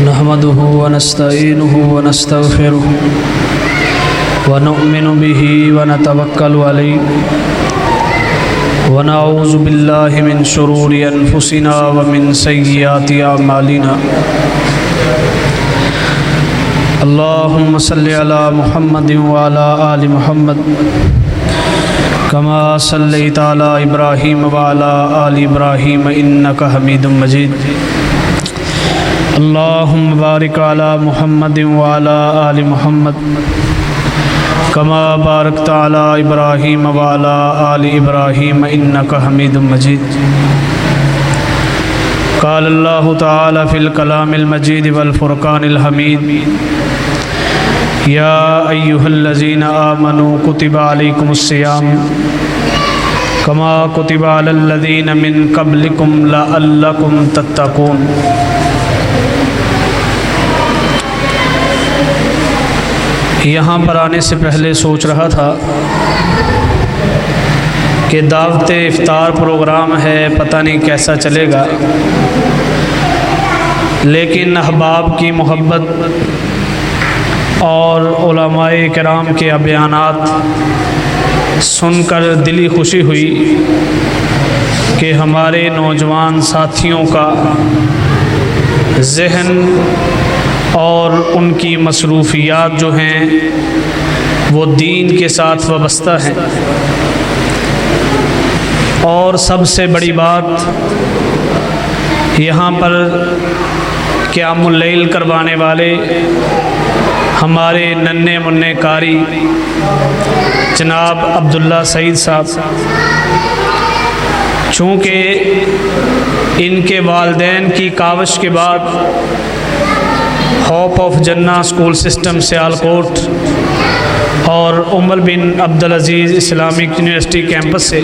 نحمده ونستعينه ونستغفره ونؤمن به ونتوكل عليه ونعوذ بالله من شرور أنفسنا ومن سيئات أعمالنا اللهم صل على محمد وعلى آل محمد كما صليت على إبراهيم وعلى آل إبراهيم إنك حميد مجيد اللهم بارك على محمد وعلى آل محمد كما باركت على إبراهيم وعلى آل إبراهيم إنك حميد مجيد قال الله تعالى في الكلام المجيد والفرقان الحميد يا أيها الذين آمنوا كتب عليكم الصيام كما كتب على الذين من قبلكم لعلكم تتقون۔ یہاں پر آنے سے پہلے سوچ رہا تھا کہ دعوت افطار پروگرام ہے، پتہ نہیں کیسا چلے گا، لیکن احباب کی محبت اور علماء کرام کے بیانات سن کر دلی خوشی ہوئی کہ ہمارے نوجوان ساتھیوں کا ذہن اور ان کی مصروفیات جو ہیں وہ دین کے ساتھ وابستہ ہیں، اور سب سے بڑی بات یہاں پر قیام اللیل کروانے والے ہمارے ننھے منھے قاری جناب عبداللہ سعید صاحب، چونکہ ان کے والدین کی کاوش کے بعد ہوپ آف جنہ اسکول سسٹم سیالکوٹ اور عمر بن عبدالعزیز اسلامک یونیورسٹی کیمپس سے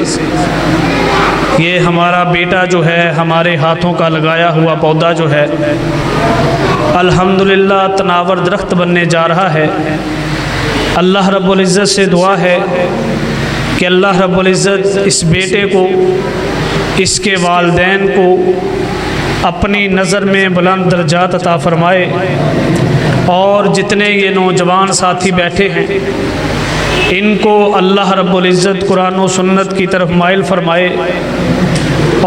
یہ ہمارا بیٹا جو ہے، ہمارے ہاتھوں کا لگایا ہوا پودا جو ہے، الحمدللہ تناور درخت بننے جا رہا ہے۔ اللہ رب العزت سے دعا ہے کہ اللہ رب العزت اس بیٹے کو، اس کے والدین کو اپنی نظر میں بلند درجات عطا فرمائے، اور جتنے یہ نوجوان ساتھی بیٹھے ہیں ان کو اللہ رب العزت قرآن و سنت کی طرف مائل فرمائے،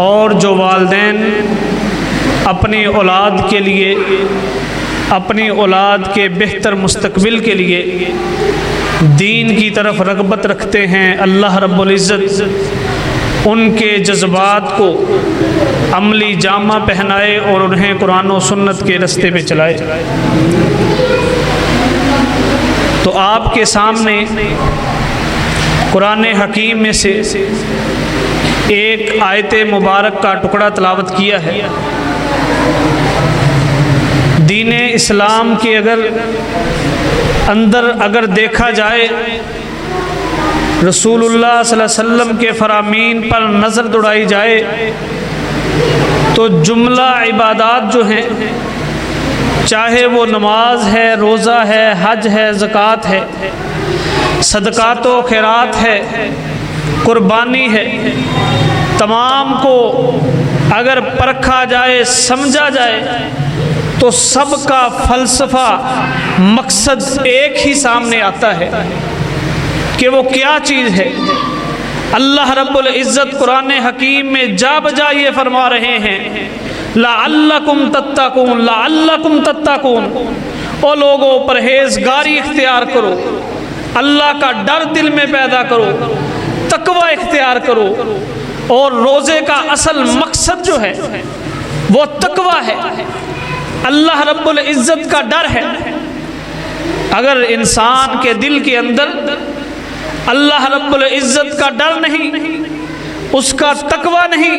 اور جو والدین اپنی اولاد کے لیے، اپنی اولاد کے بہتر مستقبل کے لیے دین کی طرف رغبت رکھتے ہیں، اللہ رب العزت ان کے جذبات کو عملی جامہ پہنائے اور انہیں قرآن و سنت کے راستے پہ چلائے۔ تو آپ کے سامنے قرآن حکیم میں سے ایک آیت مبارک کا ٹکڑا تلاوت کیا ہے۔ دین اسلام کے اگر دیکھا جائے، رسول اللہ صلی اللہ علیہ وسلم کے فرامین پر نظر دوڑائی جائے تو جملہ عبادات جو ہیں، چاہے وہ نماز ہے، روزہ ہے، حج ہے، زکوٰۃ ہے، صدقات و خیرات ہے، قربانی ہے، تمام کو اگر پرکھا جائے، سمجھا جائے تو سب کا فلسفہ، مقصد ایک ہی سامنے آتا ہے کہ وہ کیا چیز ہے۔ اللہ رب العزت قرآن حکیم میں جا بجا یہ فرما رہے ہیں لعلکم تتقون، لعلکم تتقون، او لوگو پرہیزگاری اختیار کرو، اللہ کا ڈر دل میں پیدا کرو، تقوی اختیار کرو، اور روزے کا اصل مقصد جو ہے وہ تقوی ہے، اللہ رب العزت کا ڈر ہے۔ اگر انسان کے دل کے اندر اللہ رب العزت کا ڈر نہیں، اس کا تقوی نہیں،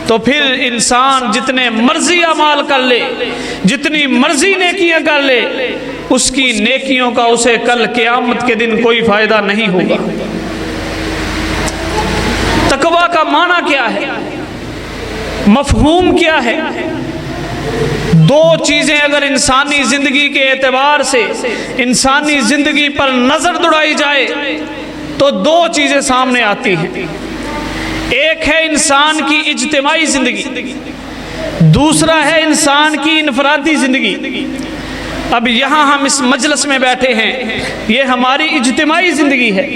تو پھر انسان جتنے مرضی اعمال کر لے، جتنی مرضی نیکیاں کر لے، اس کی نیکیوں کا اسے کل قیامت کے دن کوئی فائدہ نہیں ہوگا۔ تقوی کا معنی کیا ہے؟ مفہوم کیا ہے؟ دو چیزیں اگر انسانی زندگی کے اعتبار سے انسانی زندگی پر نظر دوڑائی جائے تو دو چیزیں سامنے آتی ہیں۔ ایک ہے انسان کی اجتماعی زندگی، دوسرا ہے انسان کی انفرادی زندگی۔ اب یہاں ہم اس مجلس میں بیٹھے ہیں، یہ ہماری اجتماعی زندگی ہے،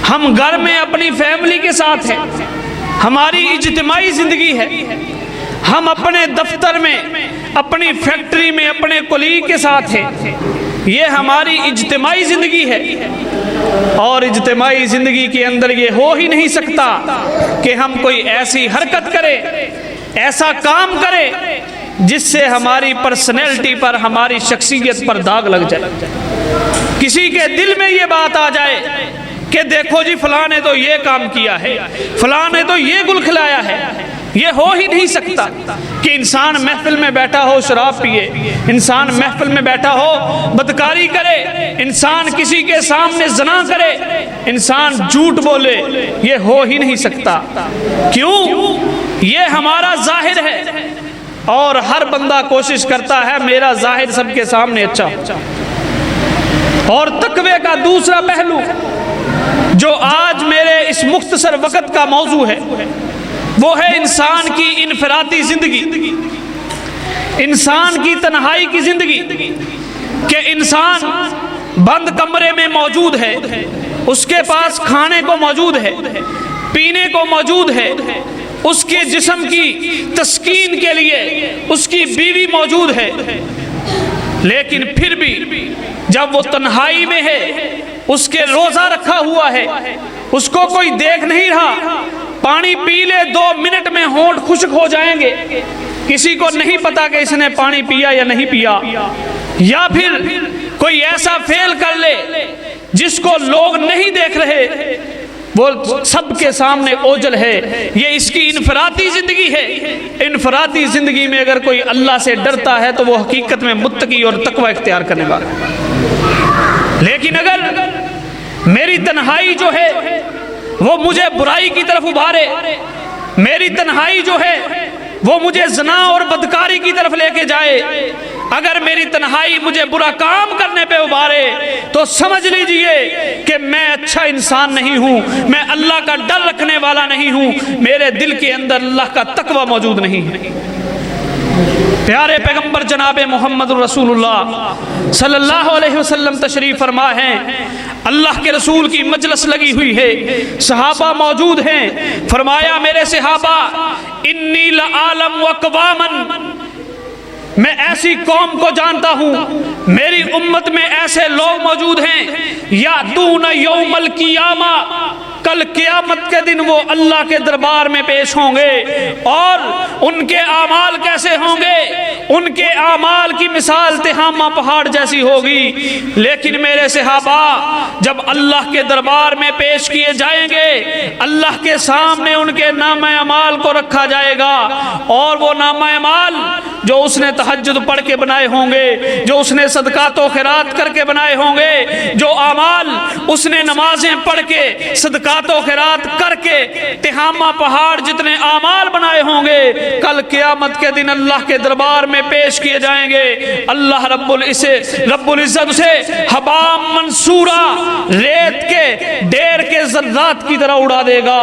ہم گھر میں اپنی فیملی کے ساتھ ہیں، ہماری اجتماعی زندگی ہے، ہم اپنے دفتر میں، اپنی فیکٹری میں، اپنے کولیگ کے ساتھ ہیں، یہ ہماری اجتماعی زندگی ہے۔ اور اجتماعی زندگی کے اندر یہ ہو ہی نہیں سکتا کہ ہم کوئی ایسی حرکت کریں، ایسا کام کریں جس سے ہماری پرسنالٹی پر، ہماری شخصیت پر داغ لگ جائے، کسی کے دل میں یہ بات آ جائے کہ دیکھو جی فلاں نے تو یہ کام کیا ہے، فلاں نے تو یہ گل کھلایا ہے۔ یہ ہو ہی نہیں سکتا کہ انسان محفل میں بیٹھا ہو شراب پیے، انسان محفل میں بیٹھا ہو بدکاری کرے، انسان کسی کے سامنے زنا کرے، انسان جھوٹ بولے، یہ ہو ہی نہیں سکتا۔ کیوں؟ یہ ہمارا ظاہر ہے، اور ہر بندہ کوشش کرتا ہے میرا ظاہر سب کے سامنے اچھا ہو۔ اور تقوی کا دوسرا پہلو جو آج میرے اس مختصر وقت کا موضوع ہے، وہ ہے انسان کی انفرادی زندگی، انسان کی تنہائی کی زندگی، کہ انسان بند کمرے میں موجود ہے، اس کے پاس کھانے کو موجود ہے، پینے کو موجود ہے، اس کے جسم کی تسکین کے لیے اس کی بیوی موجود ہے، لیکن پھر بھی جب وہ تنہائی میں ہے، اس کے روزہ رکھا ہوا ہے، اس کو کوئی دیکھ نہیں رہا، پانی پی لے 2 منٹ میں ہونٹ خشک ہو جائیں گے، کسی کو نہیں پتا کہ اس نے پانی پیا یا نہیں پیا، یا پھر کوئی ایسا فعل کر لے جس کو لوگ نہیں دیکھ رہے، وہ سب کے سامنے اوجل ہے، یہ اس کی انفرادی زندگی ہے۔ انفرادی زندگی میں اگر کوئی اللہ سے ڈرتا ہے تو وہ حقیقت میں متقی اور تقوی اختیار کرنے والا ہے۔ لیکن اگر میری تنہائی جو ہے وہ مجھے برائی کی طرف ابھارے، میری تنہائی جو ہے وہ مجھے زنا اور بدکاری کی طرف لے کے جائے، اگر میری تنہائی مجھے برا کام کرنے پہ ابھارے، تو سمجھ لیجئے کہ میں اچھا انسان نہیں ہوں، میں اللہ کا ڈر رکھنے والا نہیں ہوں، میرے دل کے اندر اللہ کا تقوی موجود نہیں ہے۔ پیارے پیغمبر جناب محمد رسول اللہ صلی اللہ علیہ وسلم تشریف فرما ہیں، اللہ کے رسول کی مجلس لگی ہوئی ہے، صحابہ موجود ہیں، فرمایا میرے صحابہ انی لعالم واقواما، میں ایسی قوم کو جانتا ہوں، میری امت میں ایسے لوگ موجود ہیں، یاتون یوم القیامہ، کل قیامت کے دن وہ اللہ کے دربار میں پیش ہوں گے، اور ان کے اعمال کیسے ہوں گے؟ ان کے اعمال کی مثال تہامہ پہاڑ جیسی ہوگی، لیکن میرے صحابہ جب اللہ کے دربار میں پیش کیے جائیں گے، اللہ کے سامنے ان کے نامہ اعمال کو رکھا جائے گا، اور وہ نامہ اعمال جو اس نے تہجد پڑھ کے بنائے ہوں گے، جو اس نے صدقات و خیرات کر کے بنائے ہوں گے، جو اعمال اس نے نمازیں پڑھ کے صدقات و خیرات کر کے تہامہ پہاڑ جتنے اعمال بنائے ہوں گے، کل قیامت کے دن اللہ کے دربار میں پیش کیے جائیں گے۔ اللہ رب العزت سے حبا منصورہ، ریت کے ڈیر کے ذرات کی طرح اڑا دے گا۔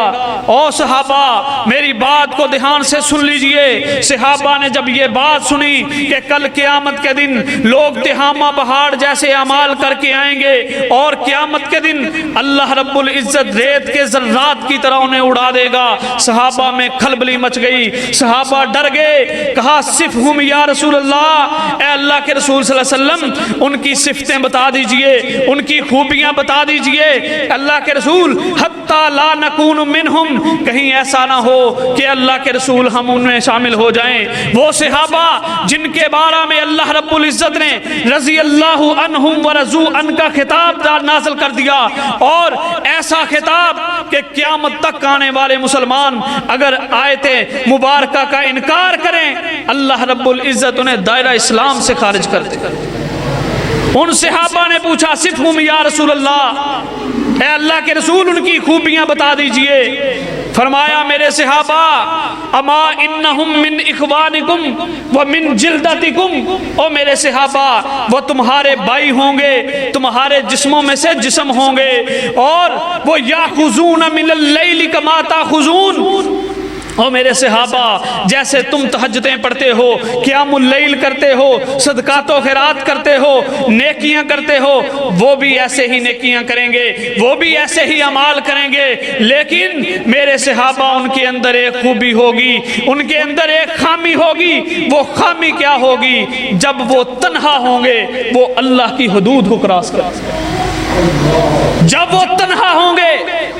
او صحابہ میری بات کو دھیان سے سن لیجئے، صحابہ نے جب یہ بات سنی کہ کل قیامت کے دن لوگ تہامہ پہاڑ جیسے اعمال کر کے آئیں گے، اور قیامت کے دن اللہ رب العزت ریت کے ذرات کی طرح انہیں اڑا دے گا، صحابہ میں کھلبلی مچ گئی، صحابہ ڈر گئے، کہا صفہم یا رسول اللہ، اے اللہ کے رسول صلی اللہ علیہ وسلم ان کی صفتیں بتا دیجئے، ان کی خوبیاں بتا دیجئے، اللہ کے رسول حتی لا نکون منہم، کہیں ایسا نہ ہو کہ اللہ کے رسول ہم ان میں شامل ہو جائیں۔ وہ صحابہ جن کے بارے میں اللہ رب العزت نے رضی اللہ عنہم ورضوا عنہ کا خطاب نازل کر دیا، اور ایسا خطاب کہ قیامت تک آنے والے مسلمان اگر آیت مبارکہ کا انکار کریں، اللہ رب العزت انہیں دائرہ اسلام سے خارج کر دے۔ ان صحابہ نے پوچھا صفہم یا رسول اللہ، اے اللہ کے رسول ان کی خوبیاں بتا دیجئے۔ فرمایا میرے صحابہ اما انہم من اخوانکم ومن جلدتکم، او میرے صحابہ وہ تمہارے بھائی ہوں گے، تمہارے جسموں میں سے جسم ہوں گے، اور وہ یاخذون من اللیل کما تاخذون، او میرے صحابہ، جیسے تم تہجدیں پڑھتے ہو، قیام اللیل کرتے ہو، صدقات و خیرات کرتے ہو، نیکیاں کرتے ہو، وہ بھی ایسے ہی نیکیاں کریں گے، وہ بھی ایسے ہی اعمال کریں گے، لیکن میرے صحابہ ان کے اندر ایک خوبی ہوگی، ان کے اندر ایک خامی ہوگی۔ وہ خامی کیا ہوگی؟ جب وہ تنہا ہوں گے وہ اللہ کی حدود کو کراس کریں گے، جب وہ تنہا ہوں گے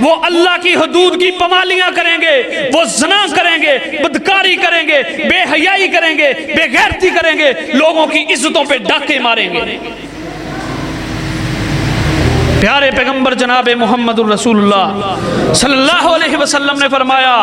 وہ اللہ کی حدود کی پامالیاں کریں گے، وہ زنا کریں گے، بدکاری کریں گے، بے حیائی کریں گے، بے غیرتی کریں گے، لوگوں کی عزتوں پہ ڈاکے ماریں گے۔ پیارے پیغمبر جناب محمد الرسول اللہ صلی اللہ علیہ وسلم نے فرمایا،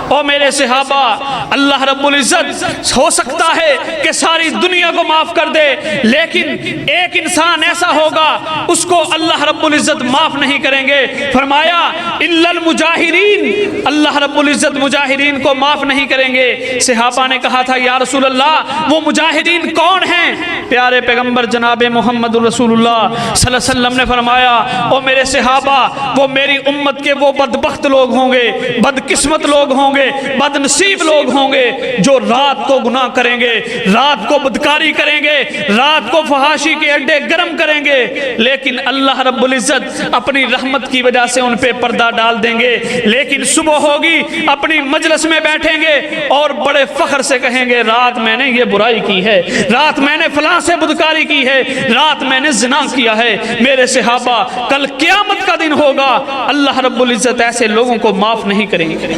او میرے صحابہ، اللہ رب العزت ہو سکتا ہے کہ ساری دنیا کو معاف کر دے، لیکن ایک انسان ایسا ہوگا اس کو اللہ رب العزت معاف نہیں کریں گے۔ فرمایا الا المجاہرین، اللہ رب العزت مجاہرین کو معاف نہیں کریں گے۔ صحابہ نے کہا تھا یا رسول اللہ وہ مجاہرین کون ہیں؟ پیارے پیغمبر جناب محمد الرسول اللہ صلی اللہ علیہ وسلم نے فرمایا، او میرے صحابہ، وہ میری امت کے وہ بدبخت لوگ ہوں گے، بدقسمت لوگ ہوں گے، بد نصیب لوگ ہوں گے جو رات کو گناہ کریں گے، رات کو بدکاری کریں گے، رات کو فحاشی کے اڈے گرم کریں گے، لیکن اللہ رب العزت اپنی رحمت کی وجہ سے ان پہ پردہ ڈال دیں گے، لیکن صبح ہوگی اپنی مجلس میں بیٹھیں گے اور بڑے فخر سے کہیں گے رات میں نے یہ برائی کی ہے، رات میں نے فلاں سے بدکاری کی ہے، رات میں نے زنا کیا ہے۔ میرے صحابہ، کل قیامت کا دن ہوگا، اللہ رب العزت ایسے لوگوں کو معاف نہیں کریں گے۔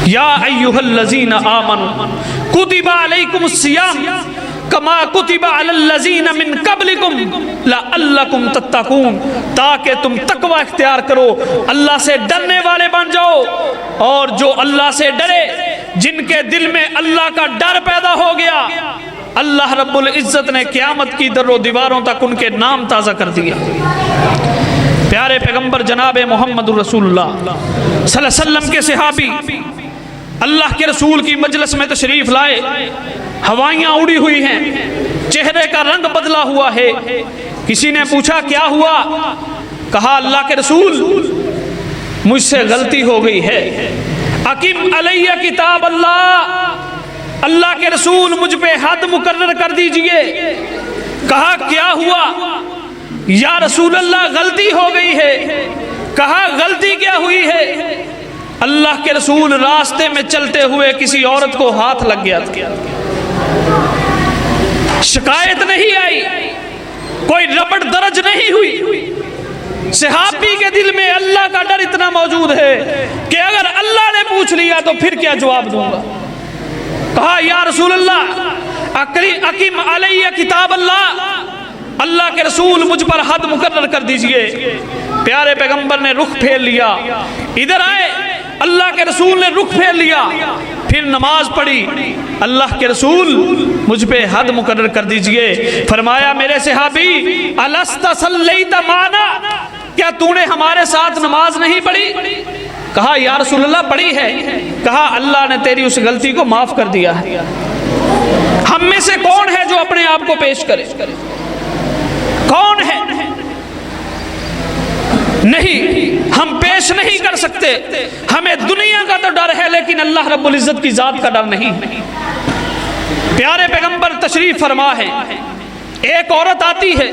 یا ایھا الذین آمنوا کتب علیکم الصیام کما کتب علی الذین من قبلکم لعلکم تتقون، تاکہ تم تقوی اختیار کرو، اللہ سے ڈرنے والے بن جاؤ، اور جو اللہ سے ڈرے، جن کے دل میں اللہ کا ڈر پیدا ہو گیا، اللہ رب العزت نے قیامت کی در و دیواروں تک ان کے نام تازہ کر دیا۔ پیارے پیغمبر جناب محمد الرسول اللہ صلی اللہ علیہ وسلم کے صحابی اللہ کے رسول کی مجلس میں تشریف لائے، ہوائیاں اڑی ہوئی ہیں، چہرے کا رنگ بدلا ہوا ہے۔ کسی نے پوچھا کیا ہوا؟ کہا اللہ کے رسول مجھ سے غلطی ہو گئی ہے، اقیم علیہ کتاب اللہ، اللہ کے رسول مجھ پہ حد مقرر کر دیجئے۔ کہا کیا ہوا؟ یا رسول اللہ غلطی ہو گئی ہے۔ کہا غلطی کیا ہوئی ہے؟ اللہ کے رسول راستے میں چلتے ہوئے کسی عورت کو ہاتھ لگ گیا تھا، شکایت نہیں آئی، کوئی ربڑ درج نہیں ہوئی۔ صحابی کے دل میں اللہ کا ڈر اتنا موجود ہے کہ اگر اللہ نے پوچھ لیا تو پھر کیا جواب دوں گا۔ کہا یا رسول اللہ اقیم علیہ کتاب اللہ، اللہ کے رسول مجھ پر حد مقرر کر دیجئے۔ پیارے پیغمبر نے رخ پھیر لیا، ادھر آئے، اللہ کے رسول نے رخ پھیر لیا، پھر نماز پڑھی، اللہ کے رسول مجھ پہ حد مقرر کر دیجئے۔ فرمایا میرے صحابی الست صلیت معنا، کیا تو نے ہمارے ساتھ نماز نہیں پڑھی؟ کہا یا رسول اللہ پڑھی ہے۔ کہا اللہ نے تیری اس غلطی کو معاف کر دیا ہے۔ ہم میں سے کون ہے جو اپنے آپ کو پیش کرے؟ کون ہے؟ نہیں، ہم پیش نہیں کر سکتے۔ ہمیں دنیا کا تو ڈر ہے لیکن اللہ رب العزت کی ذات کا ڈر نہیں۔ پیارے پیغمبر تشریف فرما ہے، ایک عورت آتی ہے،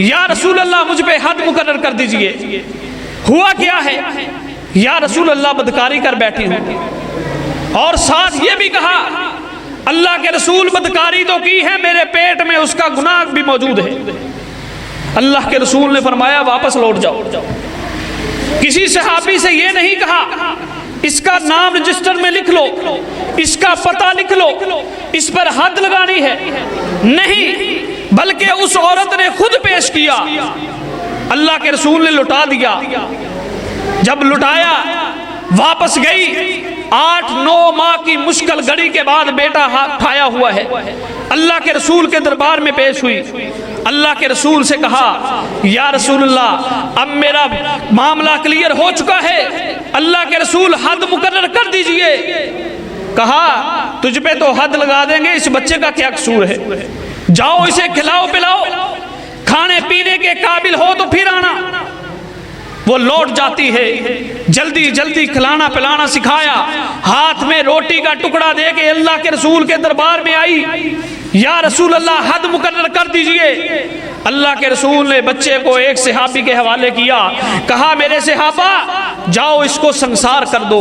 یا رسول اللہ مجھ پہ حد مقرر کر دیجئے۔ ہوا کیا ہے؟ یا رسول اللہ بدکاری کر بیٹھی ہوں، اور ساتھ یہ بھی کہا اللہ کے رسول بدکاری تو کی ہے، میرے پیٹ میں اس کا گناہ بھی موجود ہے۔ اللہ کے رسول نے فرمایا واپس لوٹ جاؤ۔ کسی صحابی سے یہ نہیں کہا اس کا نام رجسٹر میں لکھ لو، اس کا پتہ لکھ لو، اس پر حد لگانی ہے، نہیں، بلکہ اس عورت نے خود پیش کیا، اللہ کے رسول نے لٹا دیا۔ جب لٹایا واپس گئی، 8-9 ماہ کی مشکل گھڑی کے بعد بیٹا اٹھایا ہوا ہے، اللہ کے رسول کے دربار میں پیش ہوئی۔ اللہ کے رسول سے کہا یا رسول اللہ اب میرا معاملہ کلیئر ہو چکا ہے، اللہ کے رسول حد مقرر کر دیجئے۔ کہا تجھ پہ تو حد لگا دیں گے، اس بچے کا کیا قصور ہے؟ جاؤ اسے کھلاؤ پلاؤ، کھانے پینے کے قابل ہو تو پھر آنا۔ وہ لوٹ جاتی ہے، جلدی جلدی کھلانا پلانا سکھایا، ہاتھ میں روٹی کا ٹکڑا دے کے اللہ کے رسول کے دربار میں آئی، یا رسول اللہ حد مقرر کر دیجئے۔ اللہ کے رسول نے بچے کو ایک صحابی کے حوالے کیا، کہا میرے صحابہ جاؤ اس کو سنسار کر دو۔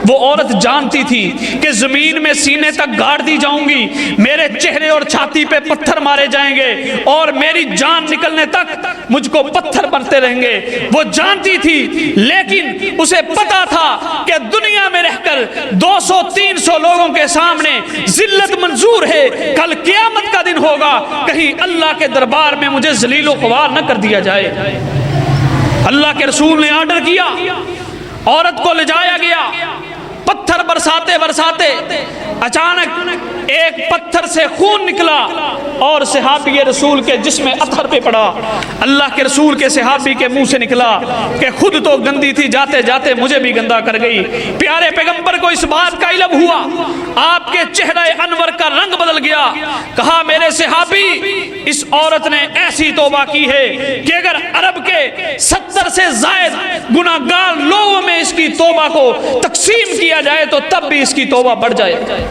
وہ عورت جانتی تھی کہ زمین میں سینے تک گاڑ دی جاؤں گی، میرے چہرے اور چھاتی پہ پتھر مارے جائیں گے اور میری جان نکلنے تک مجھ کو پتھر بنتے رہیں گے۔ وہ جانتی تھی، لیکن اسے پتا تھا کہ دنیا میں رہ کر 200-300 لوگوں کے سامنے ذلت منظور ہے، کل قیامت کا دن ہوگا، کہیں اللہ کے دربار میں مجھے ذلیل و خوار نہ کر دیا جائے۔ اللہ کے رسول نے آرڈر کیا، عورت کو لے جایا گیا، پتھر برساتے برساتے اچانک ایک پتھر سے خون نکلا اور صحابی رسول کے جسم اطہر پہ پڑا۔ اللہ کے رسول کے صحابی کے منہ سے نکلا کہ خود تو گندی تھی، جاتے جاتے مجھے بھی گندا کر گئی۔ پیارے پیغمبر کو اس بات کا علم ہوا، آپ کے چہرہ انور کا رنگ بدل گیا۔ کہا میرے صحابی اس عورت نے ایسی توبہ کی ہے کہ اگر عرب کے 70 سے زائد گناہگار لوگوں میں اس کی توبہ کو تقسیم کیا جائے تو تب بھی اس کی توبہ بڑھ جائے۔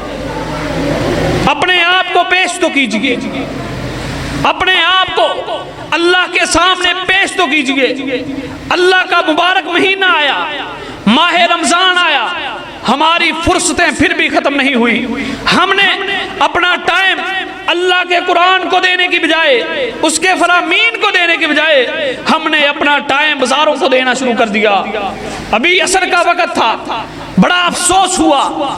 اپنے آپ کو پیش تو کیجئے، اپنے آپ کو اللہ کے سامنے پیش تو کیجئے۔ اللہ کا مبارک مہینہ آیا، ماہ رمضان آیا، ہماری فرصتیں پھر بھی ختم نہیں ہوئی۔ ہم نے اپنا ٹائم اللہ کے قرآن کو دینے کی بجائے، اس کے فرامین کو دینے کی بجائے، ہم نے اپنا ٹائم بازاروں کو دینا شروع کر دیا۔ ابھی عصر کا وقت تھا، بڑا افسوس ہوا،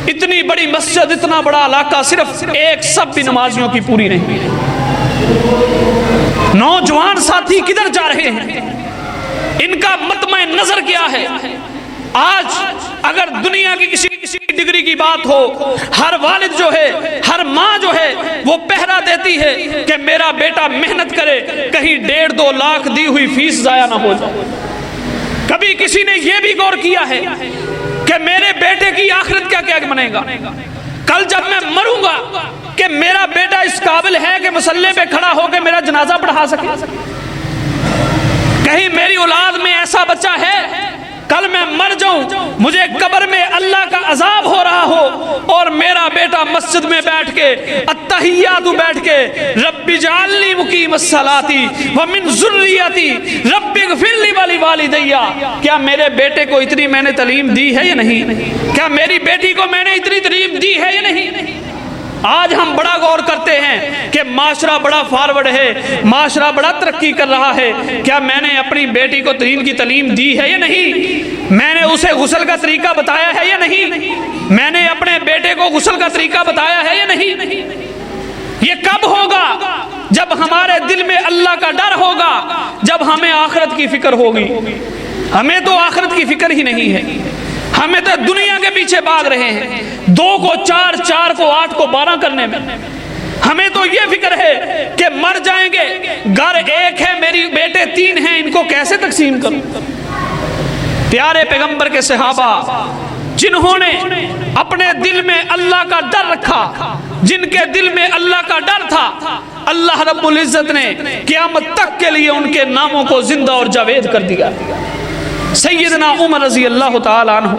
اتنی بڑی مسجد، اتنا بڑا علاقہ، صرف ایک صف بھی نمازیوں کی پوری نہیں۔ نوجوان ساتھی کدھر جا رہے ہیں؟ ان کا مطمع نظر کیا ہے؟ آج اگر دنیا کی کسی ڈگری کی بات ہو، ہر والد جو ہے، ہر ماں جو ہے، وہ پہرا دیتی ہے کہ میرا بیٹا محنت کرے، کہیں 1.5-2 لاکھ دی ہوئی فیس ضائع نہ ہو جائے۔ کبھی کسی نے یہ بھی غور کیا ہے کہ میرے بیٹے کی آخرت کیا کیا بنے گا؟ کل جب میں مروں گا کہ میرا بیٹا اس قابل ہے کہ مصلی پہ کھڑا ہو کے میرا جنازہ پڑھا سکے؟ کہیں میری اولاد میں ایسا بچہ ہے کل میں مر جاؤں، مجھے قبر میں اللہ کا عذاب ہو رہا ہو اور میرا بیٹا مسجد میں بیٹھ کے التحیات بیٹھ کے رب اجعلنی مقیم الصلاۃ ومن ذریتی رب اغفر لی ولوالدی، کیا میرے بیٹے کو اتنی میں نے تعلیم دی ہے یا نہیں؟ کیا میری بیٹی کو میں نے اتنی تعلیم دی ہے یا نہیں؟ آج ہم بڑا غور کرتے ہیں کہ معاشرہ بڑا فارورڈ ہے، معاشرہ بڑا ترقی کر رہا ہے، کیا میں نے اپنی بیٹی کو دین کی تعلیم دی ہے یا نہیں؟ میں نے اسے غسل کا طریقہ بتایا ہے یا نہیں؟ میں نے اپنے بیٹے کو غسل کا طریقہ بتایا ہے یا نہیں؟ یہ کب ہوگا؟ جب ہمارے دل میں اللہ کا ڈر ہوگا، جب ہمیں آخرت کی فکر ہوگی۔ ہمیں تو آخرت کی فکر ہی نہیں ہے، ہمیں تو دنیا کے پیچھے بھاگ رہے ہیں، 2 کو 4، 4 کو 8 کو 12 کرنے میں۔ ہمیں تو یہ فکر ہے کہ مر جائیں گے، گھر ایک ہے، میری بیٹے 3 ہیں، ان کو کیسے تقسیم کروں؟ پیارے پیغمبر کے صحابہ جنہوں نے اپنے دل میں اللہ کا ڈر رکھا، جن کے دل میں اللہ کا ڈر تھا، اللہ رب العزت نے قیامت تک کے لیے ان کے ناموں کو زندہ اور جاوید کر دیا۔ سیدنا عمر رضی اللہ تعالی عنہ،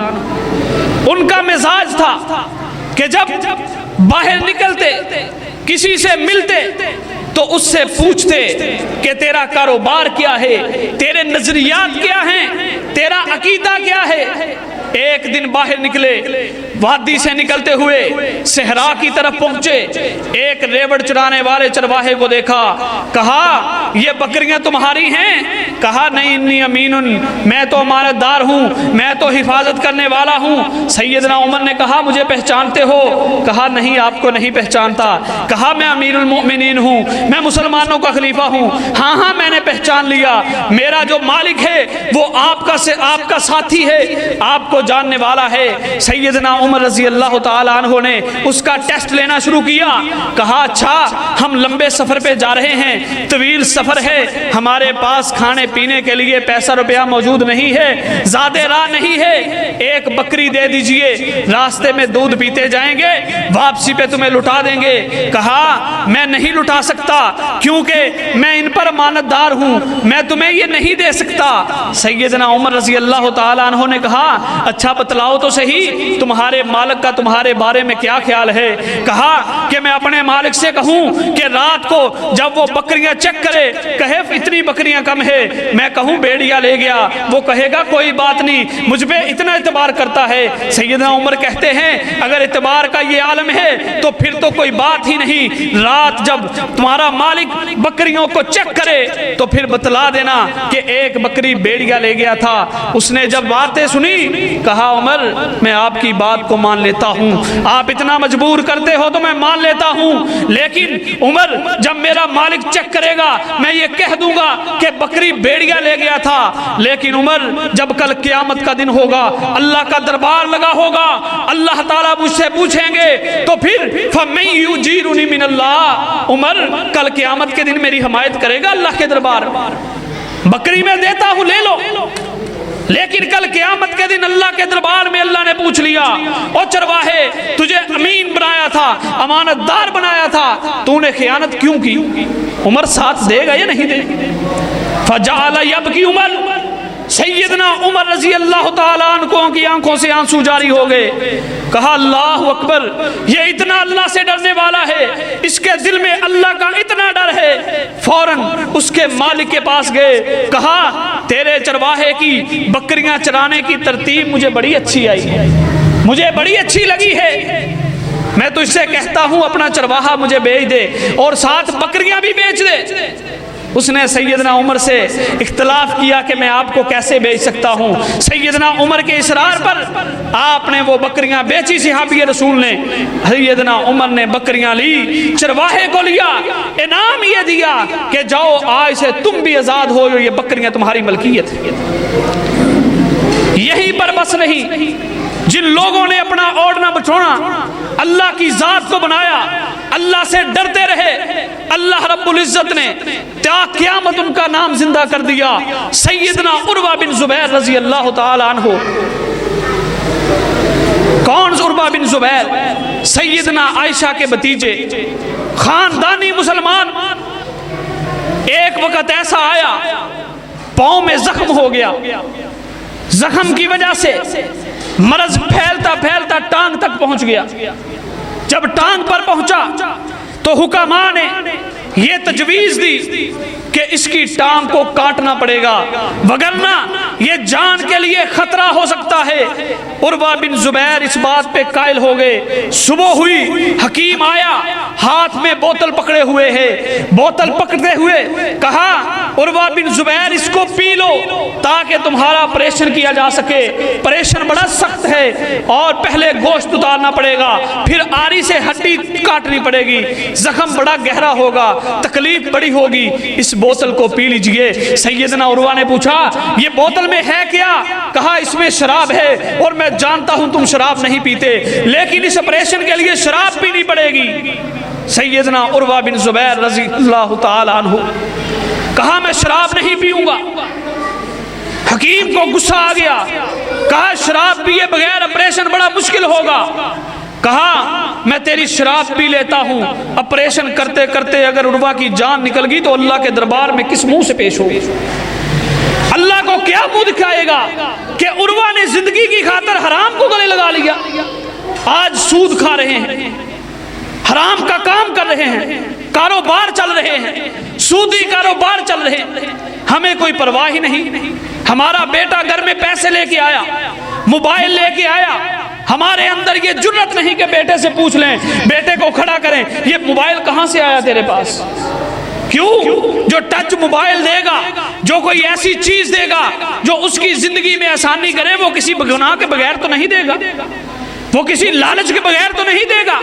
ان کا مزاج تھا کہ جب باہر نکلتے کسی سے ملتے تو اس سے پوچھتے کہ تیرا کاروبار کیا ہے، تیرے نظریات کیا ہیں، تیرا عقیدہ کیا ہے۔ ایک دن باہر نکلے، وادی سے نکلتے ہوئے صحرا کی طرف پہنچے، ایک ریوڑ چرانے والے چرواہے کو دیکھا، کہا یہ بکریاں تمہاری ہیں؟ کہا نہیں، انی امین، میں تو امانت دار ہوں، میں تو حفاظت کرنے والا ہوں۔ سیدنا عمر نے کہا مجھے پہچانتے ہو؟ کہا نہیں، آپ کو نہیں پہچانتا۔ کہا میں امیر المؤمنین ہوں، میں مسلمانوں کا خلیفہ ہوں۔ ہاں ہاں میں نے پہچان لیا، میرا جو مالک ہے وہ آپ کا ساتھی ہے، آپ کو جاننے والا ہے۔ سیدنا عمر رضی اللہ تعالیٰ عنہ نے اس کا ٹیسٹ لینا شروع کیا، کہا اچھا ہم لمبے سفر پہ جا رہے ہیں، طویل سفر ہے، ہمارے پاس کھانے پینے کے لیے پیسہ روپیہ موجود نہیں ہے، زیادہ راہ نہیں ہے، ایک بکری دے دیجئے، راستے میں دودھ پیتے جائیں گے، واپسی پہ تمہیں لٹا دیں گے۔ کہا میں نہیں لٹا سکتا کیونکہ میں ان پر امانت دار ہوں، میں تمہیں یہ نہیں دے سکتا۔ سیدنا عمر رضی اللہ تعالیٰ عنہ نے کہا اچھا بتلاؤ تو صحیح تمہارے مالک کا تمہارے بارے میں کیا خیال ہے؟ کہا کہ میں اپنے مالک سے کہوں کہ رات کو جب وہ بکریاں چیک کرے کہے اتنی بکریاں کم ہے، میں کہوں بیڑیا لے گیا، وہ کہے گا کوئی بات نہیں، مجھ پہ اتنا اعتبار کرتا ہے۔ سیدنا عمر کہتے ہیں اگر اعتبار کا یہ عالم ہے تو پھر تو کوئی بات ہی نہیں، رات جب تمہارا مالک بکریوں کو چیک کرے تو پھر بتلا دینا کہ ایک بکری بیڑیا لے گیا تھا۔ اس نے جب باتیں سنی کہا عمر میں آپ کی بات کو مان لیتا ہوں، آپ اتنا مجبور کرتے ہو تو میں مان لیتا ہوں، لیکن عمر جب میرا مالک چیک کرے گا میں یہ کہہ دوں گا کہ بکری بیڑیا لے گیا تھا، لیکن عمر جب کل قیامت کا دن ہوگا، اللہ کا دربار لگا ہوگا، اللہ تعالیٰ مجھ سے پوچھیں گے تو پھر فَمَن يُجِيرُنِي مِنَ اللَّهِ، عمر کل قیامت کے دن میری حمایت کرے گا اللہ کے دربار؟ بکری میں دیتا ہوں لے لو، لیکن کل قیامت کے دن اللہ کے دربار میں اللہ نے پوچھ لیا او چرواہے تجھے امین بنایا تھا، امانت دار بنایا تھا، تو نے خیانت کیوں کی؟ عمر ساتھ دے گا یا نہیں دے گا؟ فَجَعَلَ يَبْكِي عمر، سیدنا عمر رضی اللہ تعالیٰ عنہ کی آنکھوں سے آنسو جاری ہو گئے۔ کہا اللہ اکبر، یہ اتنا اللہ سے ڈرنے والا ہے، اس کے دل میں اللہ کا اتنا ڈر ہے۔ فوراً اس کے مالک کے پاس گئے، کہا تیرے چرواہے کی بکریاں چرانے کی ترتیب مجھے بڑی اچھی آئی ہے، مجھے بڑی اچھی لگی ہے، میں تو اس سے کہتا ہوں اپنا چرواہا مجھے بیچ دے اور ساتھ بکریاں بھی بیچ دے۔ اس نے سیدنا عمر سے اختلاف کیا کہ میں آپ کو کیسے بیچ سکتا ہوں۔ سیدنا عمر کے اصرار پر آپ نے وہ بکریاں بیچی، صحابی رسول نے۔ سیدنا عمر نے بکریاں لی، چرواہے کو لیا، انعام یہ دیا کہ جاؤ آج سے تم بھی آزاد ہو، یہ بکریاں تمہاری ملکیت ہے۔ یہیں پر بس نہیں، جن لوگوں نے اپنا اوڑنا بچھونا اللہ کی ذات کو بنایا، اللہ سے ڈرتے رہے، اللہ رب العزت نے تا قیامت ان کا نام زندہ کر دیا۔ سیدنا عروہ بن زبیر رضی اللہ تعالی عنہ۔ کون عروہ بن زبیر؟ سیدنا عائشہ کے بھتیجے، خاندانی مسلمان۔ ایک وقت ایسا آیا پاؤں میں زخم ہو گیا، زخم کی وجہ سے مرض پھیلتا پھیلتا ٹانگ تک پہنچ گیا۔ جب ٹانگ پر پہنچا تو حکماء نے یہ تجویز دی کہ اس کی ٹانگ کو کاٹنا پڑے گا، وگرنہ یہ جان کے لیے خطرہ ہو سکتا ہے۔ عروہ بن زبیر اس بات پہ قائل ہو گئے۔ صبح ہوئی، حکیم آیا، ہاتھ میں بوتل پکڑے ہوئے ہے، بوتل پکڑتے ہوئے کہا عروہ بن زبیر اس کو پی لو تاکہ تمہارا آپریشن کیا جا سکے، آپریشن بڑا سخت ہے اور پہلے گوشت اتارنا پڑے گا، پھر آری سے ہڈی کاٹنی پڑے گی، زخم بڑا گہرا ہوگا، تکلیف بڑی ہوگی، اس بوتل کو پی لیجئے۔ سیدنا عروہ نے پوچھا یہ بوتل میں ہے کیا؟ کہا اس میں شراب ہے اور میں جانتا ہوں تم شراب نہیں پیتے، لیکن اس آپریشن کے لیے شراب پینی پڑے گی۔ سیدنا عروہ بن زبیر رضی اللہ تعالی عنہ کہا میں شراب نہیں پیوں گا۔ حکیم کو غصہ آ گیا، کہا شراب پیے بغیر آپریشن بڑا مشکل ہوگا۔ کہا میں تیری شراب پی لیتا ہوں، آپریشن کرتے کرتے اگر عروہ کی جان نکل گئی تو اللہ کے دربار میں کس منہ سے پیش ہوگی؟ اللہ کو کیا منہ دکھائے گا کہ عروہ نے زندگی کی خاطر حرام کو گلے لگا لیا، آج سود کھا رہے ہیں، حرام کا کام کر رہے ہیں، کاروبار چل رہے ہیں، سودی کاروبار چل رہے ہیں، ہمیں کوئی پرواہ ہی نہیں۔ ہمارا بیٹا گھر میں پیسے لے کے آیا، موبائل لے کے آیا، ہمارے اندر یہ جرت نہیں کہ بیٹے سے پوچھ لیں، بیٹے کو کھڑا کریں یہ موبائل کہاں سے آیا تیرے پاس؟ کیوں؟ جو ٹچ موبائل دے گا، جو کوئی ایسی چیز دے گا جو اس کی زندگی میں آسانی کرے، وہ کسی گناہ کے بغیر تو نہیں دے گا، وہ کسی لالچ کے بغیر تو نہیں دے گا۔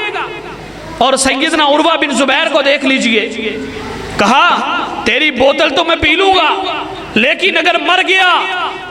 اور سیدنا عروہ بن زبیر کو دیکھ لیجئے، کہا تیری بوتل تو میں پی لوں گا، لیکن اگر مر گیا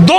2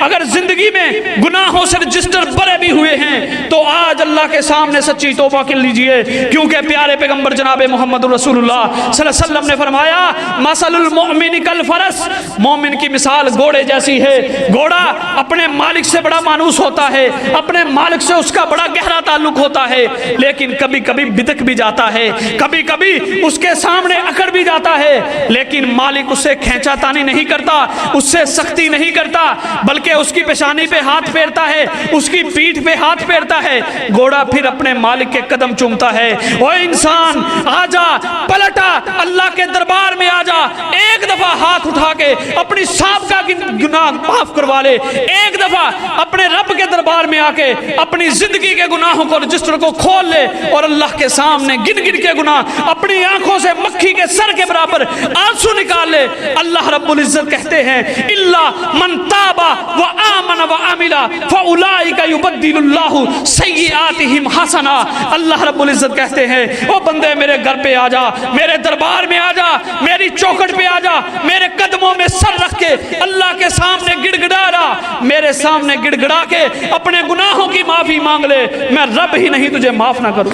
اگر زندگی میں گناہوں سے رجسٹر بھرے بھی ہوئے ہیں تو آج اللہ کے سامنے سچی توبہ کر لیجئے، کیونکہ پیارے پیغمبر جناب محمد رسول اللہ صلی اللہ علیہ وسلم نے فرمایا مثل المؤمن کالفرس، مومن کی مثال گھوڑے جیسی ہے۔ گھوڑا اپنے مالک سے بڑا مانوس ہوتا ہے، اپنے مالک سے اس کا بڑا گہرا تعلق ہوتا ہے، لیکن کبھی کبھی بدک بھی جاتا ہے، کبھی کبھی اس کے سامنے اکڑ بھی جاتا ہے، لیکن مالک اسے کھینچا تانی نہیں کرتا، اس سے سختی نہیں کرتا، بلکہ اس کی پیشانی پہ ہاتھ پھیرتا ہے، اس کی پیٹھ پہ ہاتھ پھیرتا ہے۔ گھوڑا پھر اپنے مالک کے قدم چومتا ہے۔ او انسان آجا، پلٹا، اللہ کے دربار میں آجا، ایک دفعہ ہاتھ اٹھا کے اپنی سابقہ کی گناہ معاف کروا لے، ایک دفعہ اپنے رب کے دربار میں آ کے اپنی زندگی کے گناہوں کو رجسٹر کو کھول لے اور اللہ کے سامنے گن گن کے گناہ اپنی آنکھوں سے مکھی کے سر کے برابر آنسو نکال لے۔ اللہ رب العزت کہتے ہیں الا من تاب وآمن وعمل فاولئک یبدل اللہ سیئاتہم حسنا۔ اللہ رب العزت کہتے ہیں او بندے میرے گھر پہ آ جا، میرے دربار میں آ جا، میری چوکھٹ پہ آ جا، میرے قدموں میں سر رکھ کے اللہ کے سامنے گڑ گڑا رہا، میرے سامنے گڑ گڑا کے اپنے گناہوں کی معافی مانگ لے، میں رب ہی نہیں تجھے معاف نہ کروں۔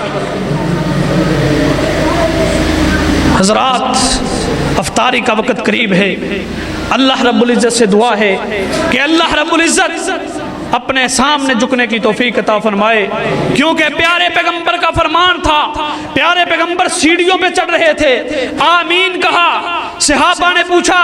حضرات افطاری کا وقت قریب ہے، اللہ رب العزت سے دعا ہے کہ اللہ رب العزت اپنے سامنے جھکنے کی توفیق عطا فرمائے، کیونکہ پیارے پیغمبر کا فرمان تھا، پیارے پیغمبر سیڑھیوں پہ چڑھ رہے تھے، آمین کہا۔ صحابہ نے پوچھا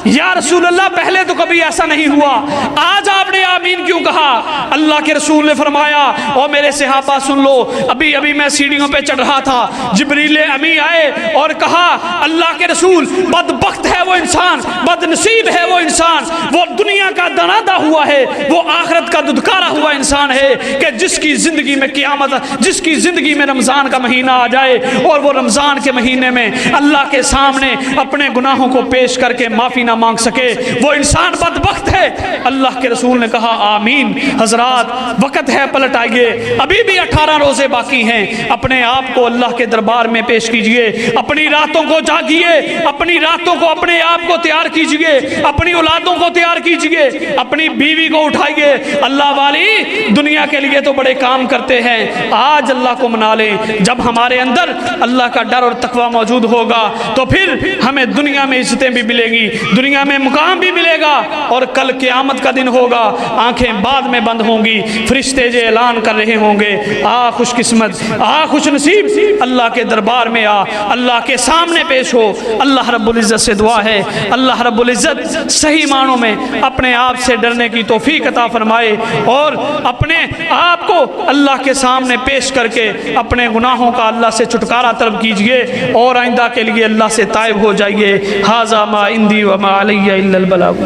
یا رسول اللہ پہلے تو کبھی ایسا نہیں ہوا، آج آپ نے آمین کیوں کہا؟ اللہ کے رسول نے فرمایا او میرے صحابہ سن لو، ابھی ابھی میں سیڑھیوں پہ چڑھ رہا تھا، جبریل امی آئے اور کہا اللہ کے رسول بدبخت ہے وہ انسان، بد نصیب ہے وہ انسان، وہ دنیا کا دنادا ہوا ہے، وہ آخرت کا ددکارا ہوا انسان ہے کہ جس کی زندگی میں قیامت، جس کی زندگی میں رمضان کا مہینہ آ جائے اور وہ رمضان کے مہینے میں اللہ کے سامنے اپنے گناہوں کو پیش کر کے معافی نہ مانگ سکے، وہ انسان بدبخت ہے۔ اللہ کے رسول نے کہا آمین۔ حضرات وقت ہے، پلٹ آئیے، ابھی بھی 18 روزے باقی ہیں، اپنے آپ کو اللہ کے دربار میں پیش کیجئے، اپنی راتوں کو جاگیے، اپنی راتوں کو اپنے آپ کو تیار کیجئے، اپنی اولادوں کو تیار کیجئے، اپنی بیوی کو اٹھائیے۔ اللہ والی دنیا کے لیے تو بڑے کام کرتے ہیں، آج اللہ کو منا لیں۔ جب ہمارے اندر اللہ کا ڈر اور تقوی موجود ہوگا تو پھر ہمیں دنیا میں عزتیں بھی ملے گی، دنیا میں مقام بھی ملے گا، اور کل قیامت کا دن ہوگا، آنکھیں بعد میں بند ہوں گی، فرشتے جو اعلان کر رہے ہوں گے آ خوش قسمت، آ خوش نصیب، اللہ کے دربار میں آ، اللہ کے سامنے پیش ہو۔ اللہ رب العزت سے دعا ہے اللہ رب العزت صحیح معنوں میں اپنے آپ سے ڈرنے کی توفیق عطا فرمائے، اور اپنے آپ کو اللہ کے سامنے پیش کر کے اپنے گناہوں کا اللہ سے چھٹکارا طلب کیجئے، اور آئندہ کے لیے اللہ سے تائب ہو جائیے۔ ھذا ما عندی وما علی الا البلاغ۔